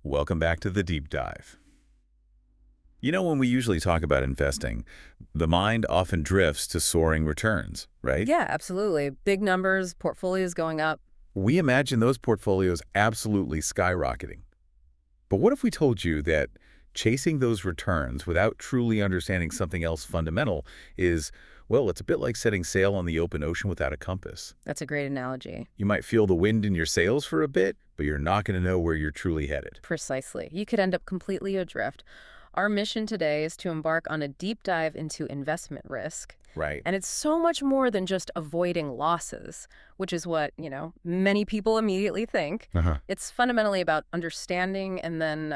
Welcome back to the deep dive. When we usually talk about investing, the mind often drifts to soaring returns, right? Yeah, absolutely. Big numbers, portfolios going up. We imagine those portfolios absolutely skyrocketing. But what if we told you that chasing those returns without truly understanding something else fundamental is, well, it's a bit like setting sail on the open ocean without a compass. That's a great analogy. You might feel the wind in your sails for a bit, but you're not going to know where you're truly headed. Precisely. You could end up completely adrift. Our mission today is to embark on a deep dive into investment risk. Right. And it's so much more than just avoiding losses, which is what, many people immediately think. Uh-huh. It's fundamentally about understanding and then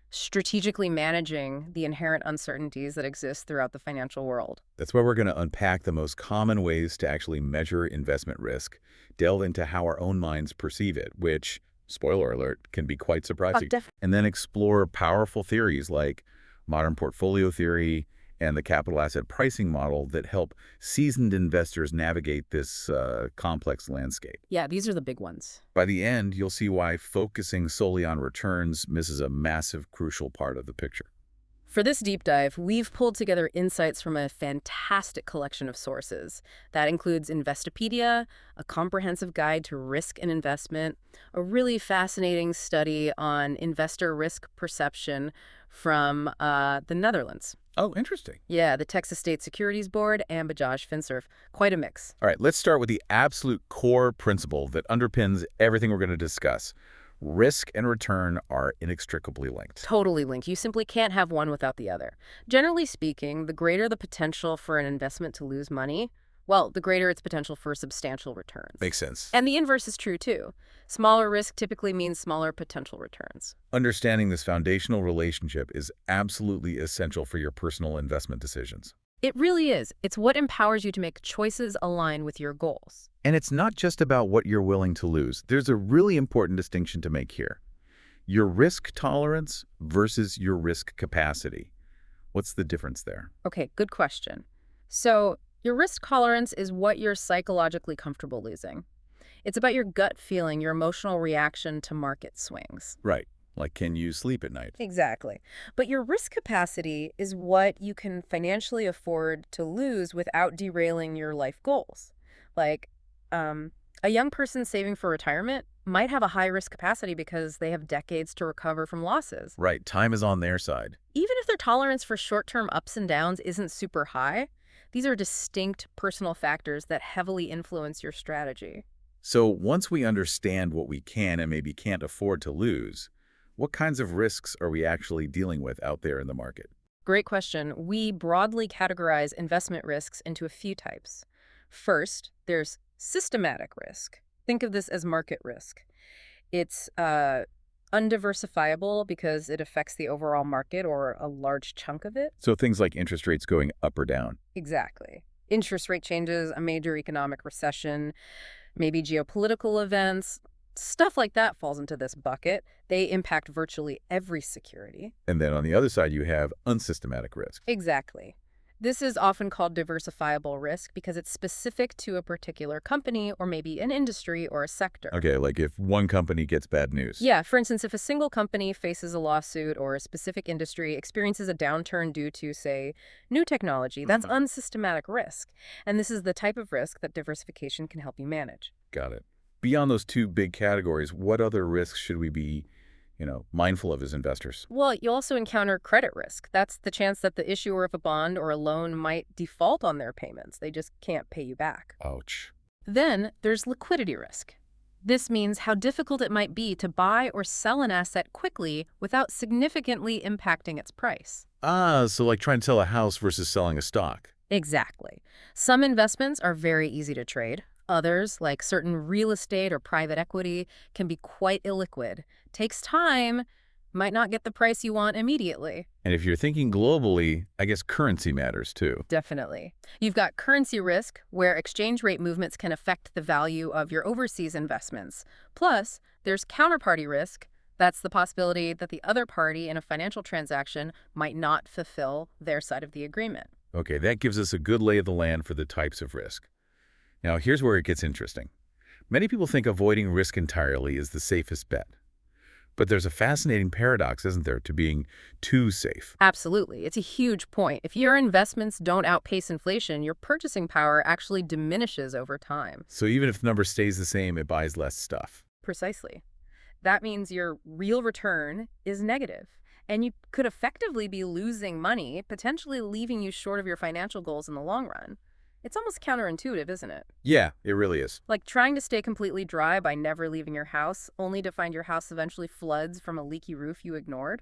strategically managing the inherent uncertainties that exist throughout the financial world. That's why we're going to unpack the most common ways to actually measure investment risk, delve into how our own minds perceive it, which, spoiler alert, can be quite surprising, and then explore powerful theories like modern portfolio theory and the capital asset pricing model that help seasoned investors navigate this complex landscape. Yeah, these are the big ones. By the end, you'll see why focusing solely on returns misses a massive, crucial part of the picture. For this deep dive, we've pulled together insights from a fantastic collection of sources. That includes Investopedia, a comprehensive guide to risk and investment, a really fascinating study on investor risk perception from the Netherlands. Oh, interesting. Yeah, the Texas State Securities Board and Bajaj Finserv. Quite a mix. All right, let's start with the absolute core principle that underpins everything we're going to discuss. Risk and return are inextricably linked. Totally linked. You simply can't have one without the other. Generally speaking, the greater the potential for an investment to lose money, well, the greater its potential for substantial returns. Makes sense. And the inverse is true, too. Smaller risk typically means smaller potential returns. Understanding this foundational relationship is absolutely essential for your personal investment decisions. It really is. It's what empowers you to make choices align with your goals. And it's not just about what you're willing to lose. There's a really important distinction to make here. Your risk tolerance versus your risk capacity. What's the difference there? Okay, good question. So, your risk tolerance is what you're psychologically comfortable losing. It's about your gut feeling, your emotional reaction to market swings. Right. Like, can you sleep at night? Exactly. But your risk capacity is what you can financially afford to lose without derailing your life goals. Like, a young person saving for retirement might have a high risk capacity because they have decades to recover from losses. Right. Time is on their side. Even if their tolerance for short-term ups and downs isn't super high, these are distinct personal factors that heavily influence your strategy. So once we understand what we can and maybe can't afford to lose, what kinds of risks are we actually dealing with out there in the market? Great question. We broadly categorize investment risks into a few types. First, there's systematic risk. Think of this as market risk. It's undiversifiable because it affects the overall market or a large chunk of it. So things like interest rates going up or down. Exactly. Interest rate changes, a major economic recession, maybe geopolitical events, stuff like that falls into this bucket. They impact virtually every security. And then on the other side, you have unsystematic risk. Exactly. This is often called diversifiable risk because it's specific to a particular company or maybe an industry or a sector. Okay, like if one company gets bad news. Yeah, for instance, if a single company faces a lawsuit or a specific industry experiences a downturn due to, say, new technology, that's unsystematic risk. And this is the type of risk that diversification can help you manage. Got it. Beyond those two big categories, what other risks should we be, mindful of as investors? Well, you also encounter credit risk. That's the chance that the issuer of a bond or a loan might default on their payments. They just can't pay you back. Ouch. Then there's liquidity risk. This means how difficult it might be to buy or sell an asset quickly without significantly impacting its price. So like trying to sell a house versus selling a stock. Exactly. Some investments are very easy to trade. Others, like certain real estate or private equity, can be quite illiquid. Takes time, might not get the price you want immediately. And if you're thinking globally, I guess currency matters too. Definitely. You've got currency risk, where exchange rate movements can affect the value of your overseas investments. Plus, there's counterparty risk. That's the possibility that the other party in a financial transaction might not fulfill their side of the agreement. Okay, that gives us a good lay of the land for the types of risk. Now, here's where it gets interesting. Many people think avoiding risk entirely is the safest bet. But there's a fascinating paradox, isn't there, to being too safe? Absolutely. It's a huge point. If your investments don't outpace inflation, your purchasing power actually diminishes over time. So even if the number stays the same, it buys less stuff. Precisely. That means your real return is negative, and you could effectively be losing money, potentially leaving you short of your financial goals in the long run. It's almost counterintuitive, isn't it? Yeah, it really is. Like trying to stay completely dry by never leaving your house, only to find your house eventually floods from a leaky roof you ignored.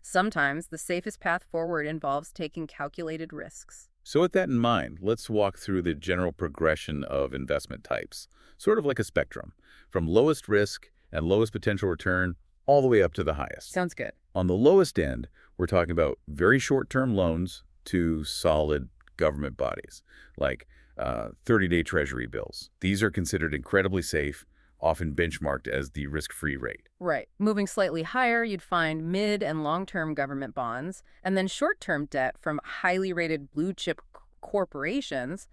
Sometimes the safest path forward involves taking calculated risks. So with that in mind, let's walk through the general progression of investment types, sort of like a spectrum, from lowest risk and lowest potential return all the way up to the highest. Sounds good. On the lowest end, we're talking about very short-term loans to solid government bodies, like 30-day treasury bills. These are considered incredibly safe, often benchmarked as the risk-free rate. Right. Moving slightly higher, you'd find mid and long-term government bonds, and then short-term debt from highly rated blue-chip corporations,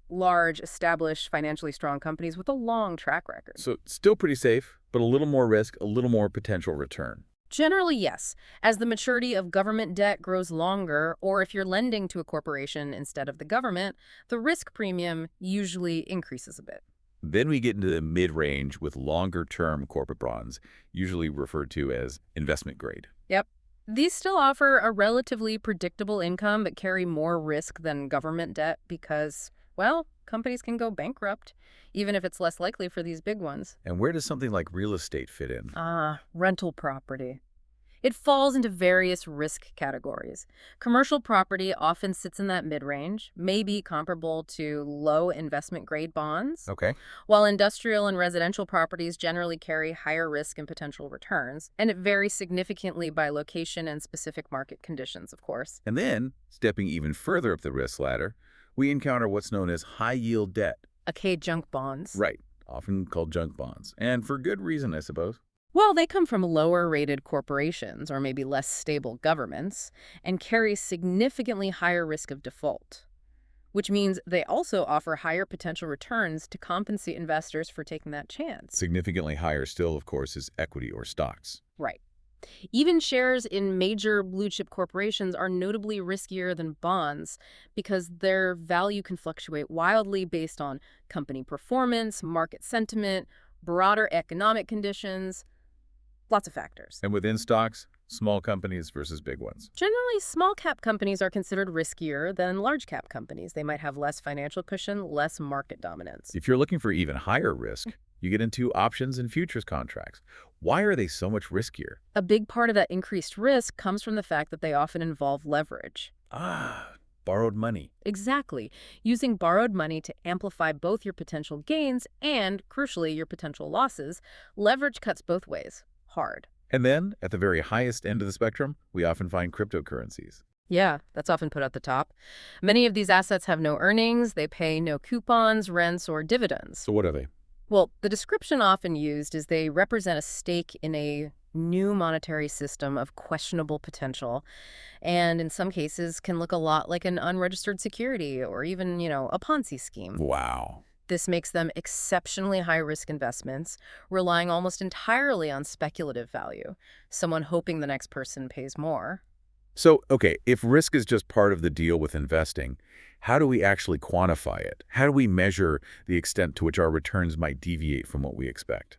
large, established, financially strong companies with a long track record. So still pretty safe, but a little more risk, a little more potential return. Generally, yes. As the maturity of government debt grows longer, or if you're lending to a corporation instead of the government, the risk premium usually increases a bit. Then we get into the mid-range with longer-term corporate bonds, usually referred to as investment grade. Yep. These still offer a relatively predictable income but carry more risk than government debt because, well, companies can go bankrupt, even if it's less likely for these big ones. And where does something like real estate fit in? Rental property. It falls into various risk categories. Commercial property often sits in that mid-range, maybe comparable to low investment-grade bonds, Okay. while industrial and residential properties generally carry higher risk and potential returns, and it varies significantly by location and specific market conditions, of course. And then, stepping even further up the risk ladder, we encounter what's known as high-yield debt. Junk bonds. Right, often called junk bonds. And for good reason, I suppose. Well, they come from lower-rated corporations or maybe less stable governments and carry significantly higher risk of default, which means they also offer higher potential returns to compensate investors for taking that chance. Significantly higher still, of course, is equity or stocks. Right. Even shares in major blue-chip corporations are notably riskier than bonds because their value can fluctuate wildly based on company performance, market sentiment, broader economic conditions. Lots of factors. And within stocks, small companies versus big ones. Generally, small-cap companies are considered riskier than large-cap companies. They might have less financial cushion, less market dominance. If you're looking for even higher risk, you get into options and futures contracts. Why are they so much riskier? A big part of that increased risk comes from the fact that they often involve leverage. Borrowed money. Exactly. Using borrowed money to amplify both your potential gains and, crucially, your potential losses, leverage cuts both ways. Hard. And then, at the very highest end of the spectrum, we often find cryptocurrencies. Yeah, that's often put at the top. Many of these assets have no earnings, they pay no coupons, rents, or dividends. So what are they? Well, the description often used is they represent a stake in a new monetary system of questionable potential, and in some cases can look a lot like an unregistered security or even, a Ponzi scheme. Wow. This makes them exceptionally high-risk investments, relying almost entirely on speculative value, someone hoping the next person pays more. So, okay, if risk is just part of the deal with investing, how do we actually quantify it? How do we measure the extent to which our returns might deviate from what we expect?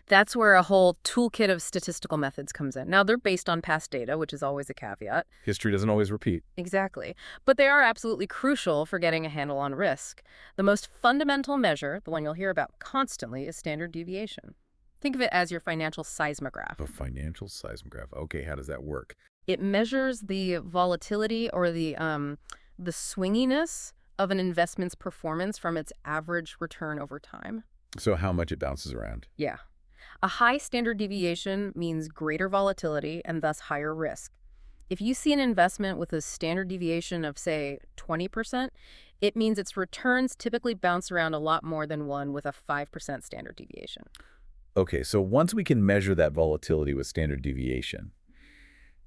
That's where a whole toolkit of statistical methods comes in. Now, they're based on past data, which is always a caveat. History doesn't always repeat. Exactly. But they are absolutely crucial for getting a handle on risk. The most fundamental measure, the one you'll hear about constantly, is standard deviation. Think of it as your financial seismograph. A financial seismograph. Okay, how does that work? It measures the volatility or the swinginess of an investment's performance from its average return over time. So how much it bounces around? Yeah. A high standard deviation means greater volatility and thus higher risk. If you see an investment with a standard deviation of, say, 20%, it means its returns typically bounce around a lot more than one with a 5% standard deviation. Okay, so once we can measure that volatility with standard deviation,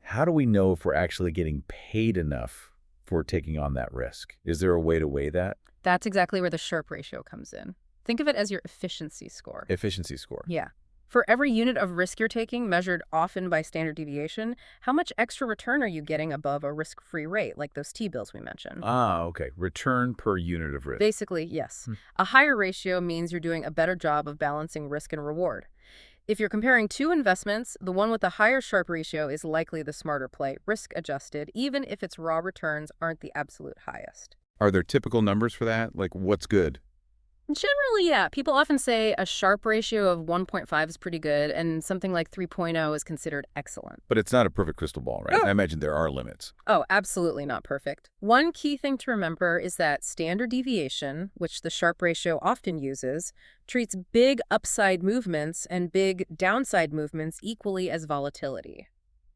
how do we know if we're actually getting paid enough for taking on that risk? Is there a way to weigh that? That's exactly where the Sharpe ratio comes in. Think of it as your efficiency score. Efficiency score. Yeah. For every unit of risk you're taking, measured often by standard deviation, how much extra return are you getting above a risk-free rate, like those T-bills we mentioned? Ah, okay. Return per unit of risk. Basically, yes. Hmm. A higher ratio means you're doing a better job of balancing risk and reward. If you're comparing two investments, the one with the higher Sharpe ratio is likely the smarter play, risk-adjusted, even if its raw returns aren't the absolute highest. Are there typical numbers for that? Like, what's good? Generally, yeah. People often say a Sharpe ratio of 1.5 is pretty good, and something like 3.0 is considered excellent. But it's not a perfect crystal ball, right? I imagine there are limits. Oh, absolutely not perfect. One key thing to remember is that standard deviation, which the Sharpe ratio often uses, treats big upside movements and big downside movements equally as volatility.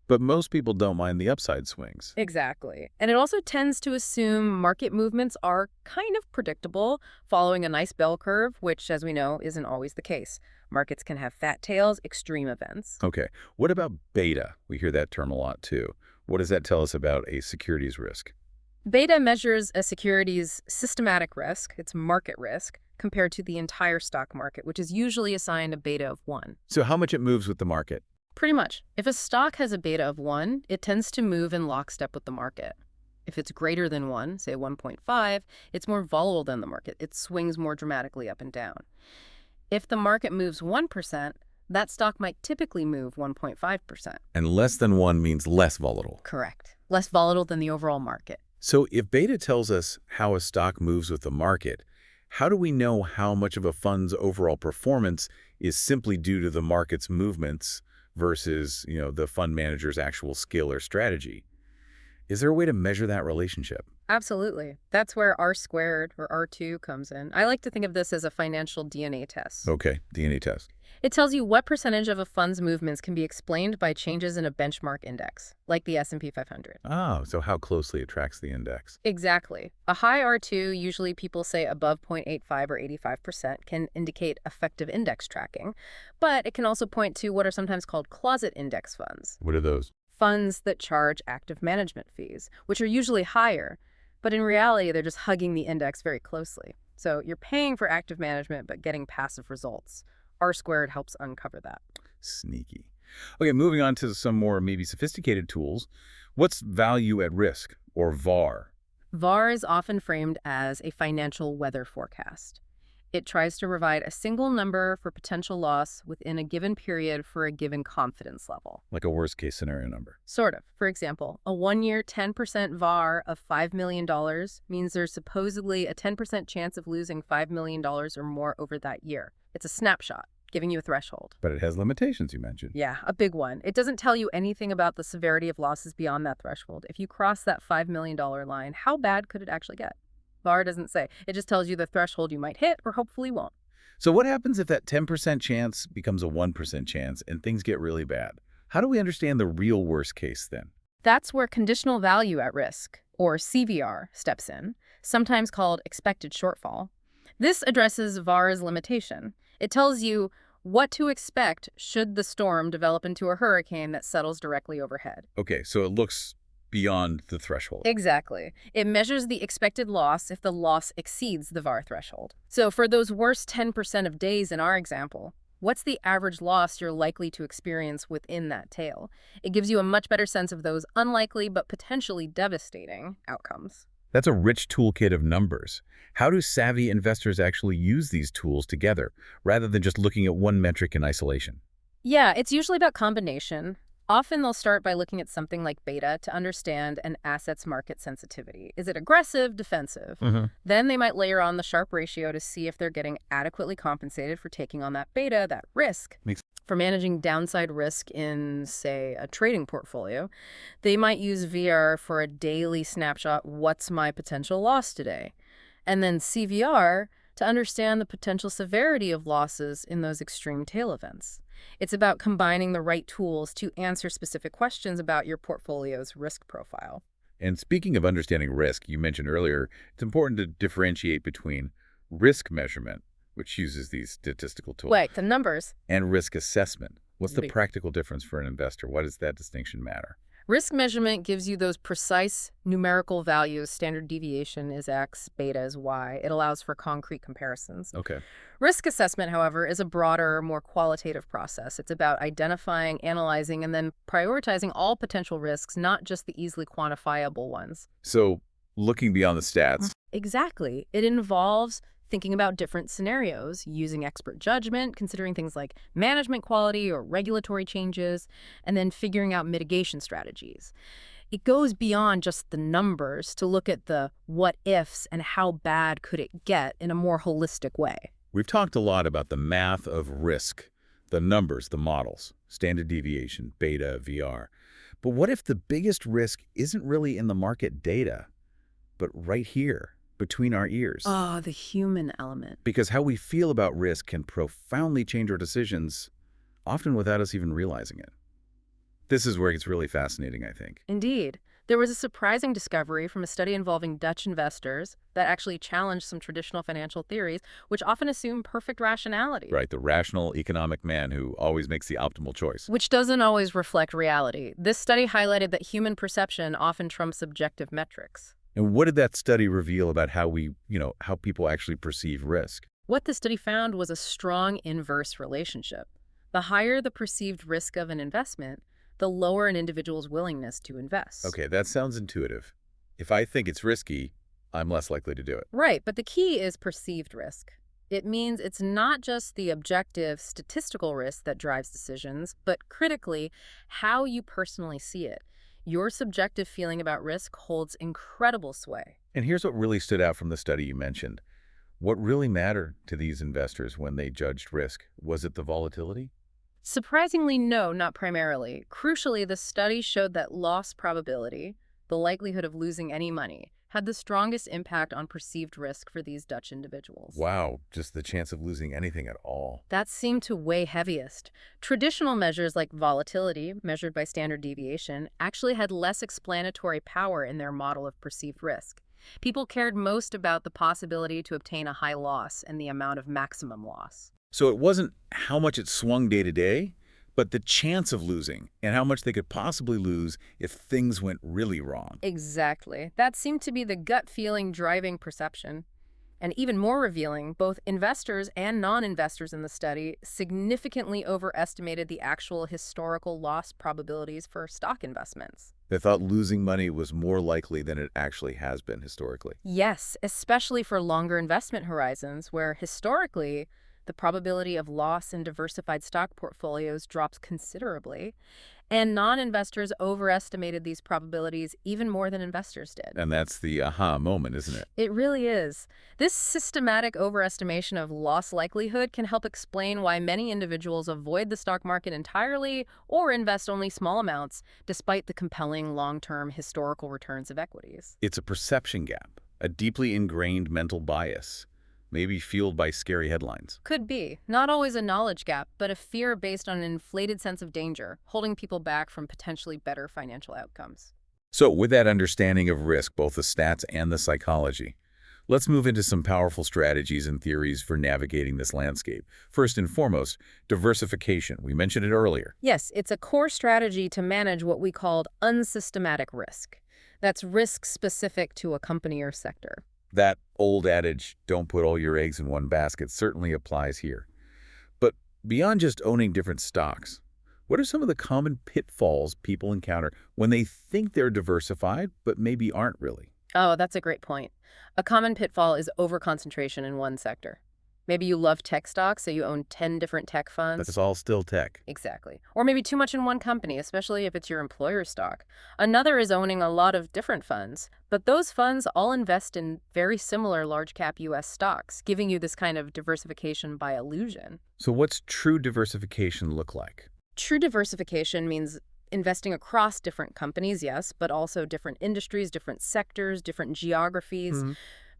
But most people don't mind the upside swings. Exactly. And it also tends to assume market movements are kind of predictable, following a nice bell curve, which, as we know, isn't always the case. Markets can have fat tails, extreme events. Okay. What about beta? We hear that term a lot, too. What does that tell us about a securities risk? Beta measures a security's systematic risk, its market risk, compared to the entire stock market, which is usually assigned a beta of 1. So how much it moves with the market? Pretty much. If a stock has a beta of 1, it tends to move in lockstep with the market. If it's greater than 1, say 1.5, it's more volatile than the market. It swings more dramatically up and down. If the market moves 1%, that stock might typically move 1.5%. And less than 1 means less volatile. Correct. Less volatile than the overall market. So if beta tells us how a stock moves with the market, how do we know how much of a fund's overall performance is simply due to the market's movements versus, the fund manager's actual skill or strategy? Is there a way to measure that relationship? Absolutely. That's where R squared or R2 comes in. I like to think of this as a financial DNA test. Okay, DNA test. It tells you what percentage of a fund's movements can be explained by changes in a benchmark index, like the S&P 500. Oh, so how closely it tracks the index. Exactly. A high R2, usually people say above 0.85 or 85%, can indicate effective index tracking, but it can also point to what are sometimes called closet index funds. What are those? Funds that charge active management fees, which are usually higher, but in reality, they're just hugging the index very closely. So you're paying for active management, but getting passive results. R squared helps uncover that. Sneaky. Okay, moving on to some more maybe sophisticated tools. What's value at risk, or VAR? VAR is often framed as a financial weather forecast. It tries to provide a single number for potential loss within a given period for a given confidence level. Like a worst-case scenario number. Sort of. For example, a one-year 10% VAR of $5 million means there's supposedly a 10% chance of losing $5 million or more over that year. It's a snapshot, giving you a threshold. But it has limitations, you mentioned. Yeah, a big one. It doesn't tell you anything about the severity of losses beyond that threshold. If you cross that $5 million line, how bad could it actually get? VAR doesn't say. It just tells you the threshold you might hit or hopefully won't. So what happens if that 10% chance becomes a 1% chance and things get really bad? How do we understand the real worst case then? That's where conditional value at risk, or CVR, steps in, sometimes called expected shortfall. This addresses VAR's limitation. It tells you what to expect should the storm develop into a hurricane that settles directly overhead. Okay, so it looks beyond the threshold. Exactly. It measures the expected loss if the loss exceeds the VAR threshold. So for those worst 10% of days in our example, what's the average loss you're likely to experience within that tail? It gives you a much better sense of those unlikely but potentially devastating outcomes. That's a rich toolkit of numbers. How do savvy investors actually use these tools together, rather than just looking at one metric in isolation? Yeah, it's usually about combination. Often they'll start by looking at something like beta to understand an asset's market sensitivity. Is it aggressive, defensive? Then they might layer on the Sharpe ratio to see if they're getting adequately compensated for taking on that beta, that risk. For managing downside risk in, say, a trading portfolio, they might use VR for a daily snapshot, what's my potential loss today? And then CVR to understand the potential severity of losses in those extreme tail events. It's about combining the right tools to answer specific questions about your portfolio's risk profile. And speaking of understanding risk, you mentioned earlier, it's important to differentiate between risk measurement, which uses these statistical tools, Wait, the numbers. and risk assessment. What's the practical difference for an investor? Why does that distinction matter? Risk measurement gives you those precise numerical values. Standard deviation is X, beta is Y. It allows for concrete comparisons. Okay. Risk assessment, however, is a broader, more qualitative process. It's about identifying, analyzing, and then prioritizing all potential risks, not just the easily quantifiable ones. So looking beyond the stats. Exactly. It involves thinking about different scenarios, using expert judgment, considering things like management quality or regulatory changes, and then figuring out mitigation strategies. It goes beyond just the numbers to look at the what ifs and how bad could it get in a more holistic way. We've talked a lot about the math of risk, the numbers, the models, standard deviation, beta, VR. But what if the biggest risk isn't really in the market data, but right here, between our ears? Oh, the human element. Because how we feel about risk can profoundly change our decisions, often without us even realizing it. This is where it gets really fascinating, I think. Indeed. There was a surprising discovery from a study involving Dutch investors that actually challenged some traditional financial theories, which often assume perfect rationality. Right, the rational economic man who always makes the optimal choice. Which doesn't always reflect reality. This study highlighted that human perception often trumps objective metrics. And what did that study reveal about how how people actually perceive risk? What the study found was a strong inverse relationship. The higher the perceived risk of an investment, the lower an individual's willingness to invest. Okay, that sounds intuitive. If I think it's risky, I'm less likely to do it. Right, but the key is perceived risk. It means it's not just the objective statistical risk that drives decisions, but critically, how you personally see it. Your subjective feeling about risk holds incredible sway. And here's what really stood out from the study you mentioned. What really mattered to these investors when they judged risk? Was it the volatility? Surprisingly, no, not primarily. Crucially, the study showed that loss probability, the likelihood of losing any money, had the strongest impact on perceived risk for these Dutch individuals. Wow, just the chance of losing anything at all. That seemed to weigh heaviest. Traditional measures like volatility, measured by standard deviation, actually had less explanatory power in their model of perceived risk. People cared most about the possibility to obtain a high loss and the amount of maximum loss. So it wasn't how much it swung day to day, but the chance of losing and how much they could possibly lose if things went really wrong. Exactly. That seemed to be the gut feeling driving perception. And even more revealing, both investors and non-investors in the study significantly overestimated the actual historical loss probabilities for stock investments. They thought losing money was more likely than it actually has been historically. Yes, especially for longer investment horizons, where historically, the probability of loss in diversified stock portfolios drops considerably, and non-investors overestimated these probabilities even more than investors did. And that's the aha moment, isn't it? It really is. This systematic overestimation of loss likelihood can help explain why many individuals avoid the stock market entirely or invest only small amounts, despite the compelling long-term historical returns of equities. It's a perception gap, a deeply ingrained mental bias, maybe fueled by scary headlines. Could be. Not always a knowledge gap, but a fear based on an inflated sense of danger, holding people back from potentially better financial outcomes. So with that understanding of risk, both the stats and the psychology, let's move into some powerful strategies and theories for navigating this landscape. First and foremost, diversification. We mentioned it earlier. Yes, it's a core strategy to manage what we called unsystematic risk. That's risk specific to a company or sector. That old adage, don't put all your eggs in one basket, certainly applies here. But beyond just owning different stocks, what are some of the common pitfalls people encounter when they think they're diversified, but maybe aren't really? Oh, that's a great point. A common pitfall is overconcentration in one sector. Maybe you love tech stocks, so you own 10 different tech funds. That's all still tech. Exactly. Or maybe too much in one company, especially if it's your employer's stock. Another is owning a lot of different funds, but those funds all invest in very similar large-cap U.S. stocks, giving you this kind of diversification by illusion. So what's true diversification look like? True diversification means investing across different companies, yes, but also different industries, different sectors, different geographies.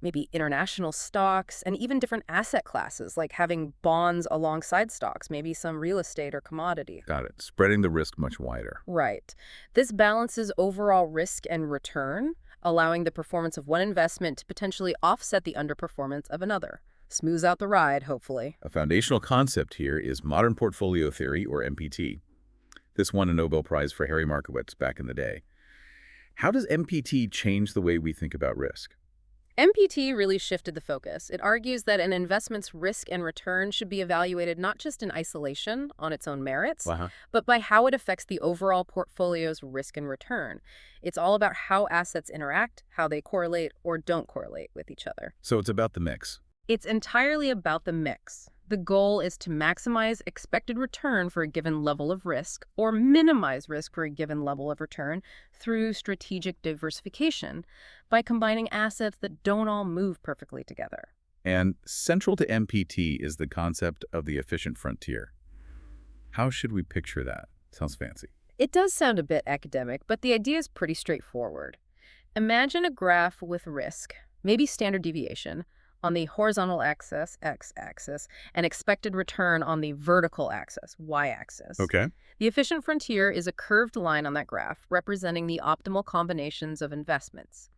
Maybe international stocks, and even different asset classes, like having bonds alongside stocks, maybe some real estate or commodity. Got it. Spreading the risk much wider. Right. This balances overall risk and return, allowing the performance of one investment to potentially offset the underperformance of another. Smooths out the ride, hopefully. A foundational concept here is modern portfolio theory, or MPT. This won a Nobel Prize for Harry Markowitz back in the day. How does MPT change the way we think about risk? MPT really shifted the focus. It argues that an investment's risk and return should be evaluated not just in isolation on its own merits, Uh-huh. but by how it affects the overall portfolio's risk and return. It's all about how assets interact, how they correlate or don't correlate with each other. So it's about the mix. It's entirely about the mix. The goal is to maximize expected return for a given level of risk or minimize risk for a given level of return through strategic diversification by combining assets that don't all move perfectly together. And central to MPT is the concept of the efficient frontier. How should we picture that? Sounds fancy. It does sound a bit academic, but the idea is pretty straightforward. Imagine a graph with risk, maybe standard deviation, on the horizontal axis, x-axis, and expected return on the vertical axis, y-axis. Okay. The efficient frontier is a curved line on that graph representing the optimal combinations of investments.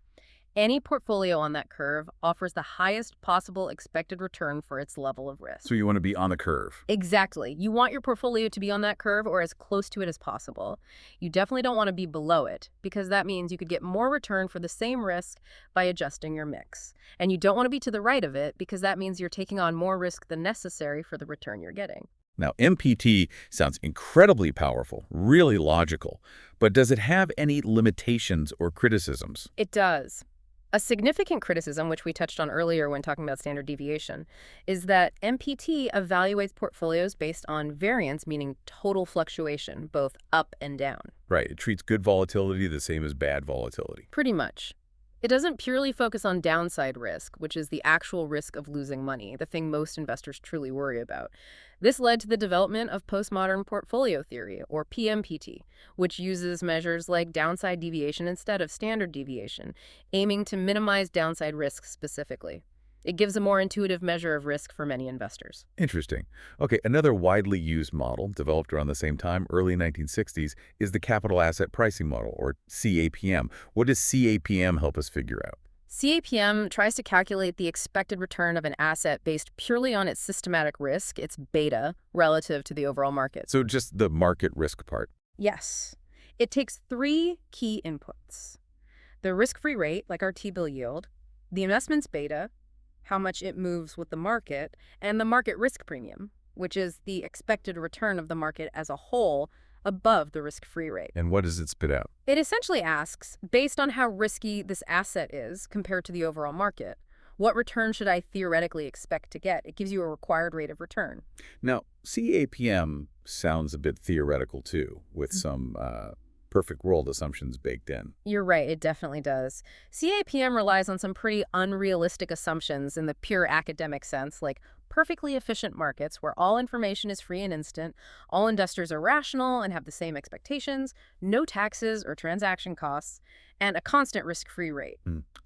Any portfolio on that curve offers the highest possible expected return for its level of risk. So you want to be on the curve. Exactly. You want your portfolio to be on that curve or as close to it as possible. You definitely don't want to be below it because that means you could get more return for the same risk by adjusting your mix. And you don't want to be to the right of it because that means you're taking on more risk than necessary for the return you're getting. Now, MPT sounds incredibly powerful, really logical, but does it have any limitations or criticisms? It does. A significant criticism, which we touched on earlier when talking about standard deviation, is that MPT evaluates portfolios based on variance, meaning total fluctuation, both up and down. Right, it treats good volatility the same as bad volatility. Pretty much. It doesn't purely focus on downside risk, which is the actual risk of losing money, the thing most investors truly worry about. This led to the development of postmodern portfolio theory, or PMPT, which uses measures like downside deviation instead of standard deviation, aiming to minimize downside risk specifically. It gives a more intuitive measure of risk for many investors. Interesting. Okay, another widely used model, developed around the same time, early 1960s, is the capital asset pricing model, or CAPM. What does CAPM help us figure out? CAPM tries to calculate the expected return of an asset based purely on its systematic risk, its beta, relative to the overall market. So just the market risk part. Yes. It takes three key inputs: the risk-free rate, like our T-bill yield, the investment's beta, how much it moves with the market, and the market risk premium, which is the expected return of the market as a whole above the risk-free rate. And what does it spit out? It essentially asks, based on how risky this asset is compared to the overall market, what return should I theoretically expect to get? It gives you a required rate of return. Now, CAPM sounds a bit theoretical too, with some perfect world assumptions baked in. You're right, it definitely does. CAPM relies on some pretty unrealistic assumptions in the pure academic sense, like perfectly efficient markets where all information is free and instant, all investors are rational and have the same expectations, no taxes or transaction costs, and a constant risk-free rate.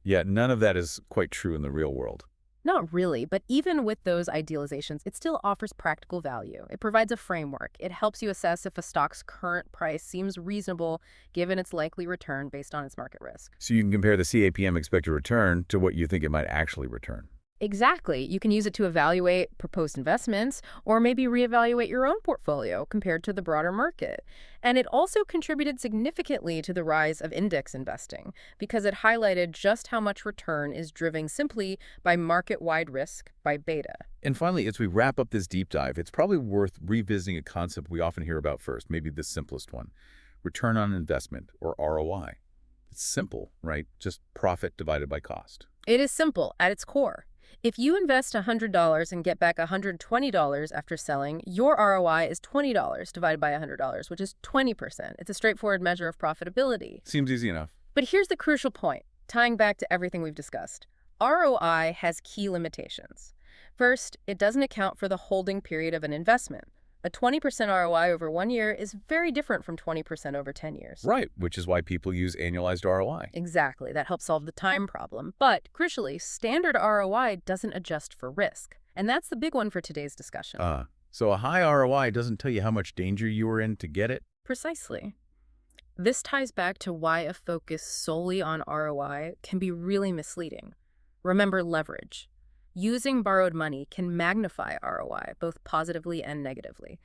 Yeah, none of that is quite true in the real world. Not really, but even with those idealizations, it still offers practical value. It provides a framework. It helps you assess if a stock's current price seems reasonable given its likely return based on its market risk. So you can compare the CAPM expected return to what you think it might actually return. Exactly. You can use it to evaluate proposed investments or maybe reevaluate your own portfolio compared to the broader market. And it also contributed significantly to the rise of index investing because it highlighted just how much return is driven simply by market-wide risk, by beta. And finally, as we wrap up this deep dive, it's probably worth revisiting a concept we often hear about first, maybe the simplest one: return on investment, or ROI. It's simple, right? Just profit divided by cost. It is simple at its core. If you invest $100 and get back $120 after selling, your ROI is $20 divided by $100, which is 20%. It's a straightforward measure of profitability. Seems easy enough. But here's the crucial point, tying back to everything we've discussed. ROI has key limitations. First, it doesn't account for the holding period of an investment. A 20% ROI over 1 year is very different from 20% over 10 years. Right, which is why people use annualized ROI. Exactly. That helps solve the time problem. But, crucially, standard ROI doesn't adjust for risk. And that's the big one for today's discussion. So a high ROI doesn't tell you how much danger you were in to get it? Precisely. This ties back to why a focus solely on ROI can be really misleading. Remember leverage. Using borrowed money can magnify ROI, both positively and negatively.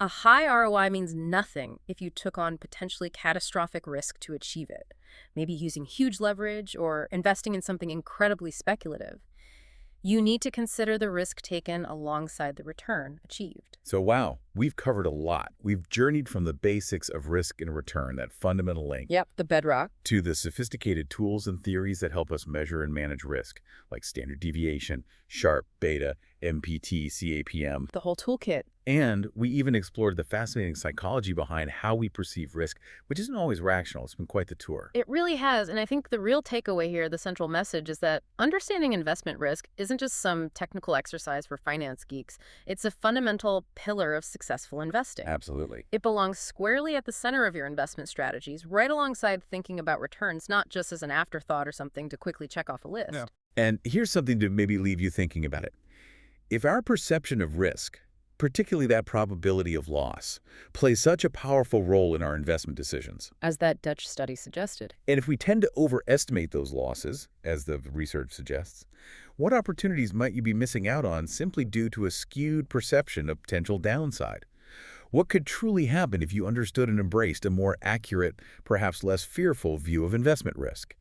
A high ROI means nothing if you took on potentially catastrophic risk to achieve it, maybe using huge leverage or investing in something incredibly speculative. You need to consider the risk taken alongside the return achieved. So wow, we've covered a lot. We've journeyed from the basics of risk and return, that fundamental link, Yep, the bedrock. to the sophisticated tools and theories that help us measure and manage risk, like standard deviation, Sharpe, beta, MPT, CAPM. The whole toolkit. And we even explored the fascinating psychology behind how we perceive risk, which isn't always rational. It's been quite the tour. It really has, and I think the real takeaway here, the central message, is that understanding investment risk isn't just some technical exercise for finance geeks. It's a fundamental pillar of successful investing. Absolutely. It belongs squarely at the center of your investment strategies, right alongside thinking about returns, not just as an afterthought or something to quickly check off a list. Yeah. And here's something to maybe leave you thinking about it. If our perception of risk, particularly that probability of loss, plays such a powerful role in our investment decisions, As that Dutch study suggested. and if we tend to overestimate those losses, as the research suggests, what opportunities might you be missing out on simply due to a skewed perception of potential downside? What could truly happen if you understood and embraced a more accurate, perhaps less fearful view of investment risk?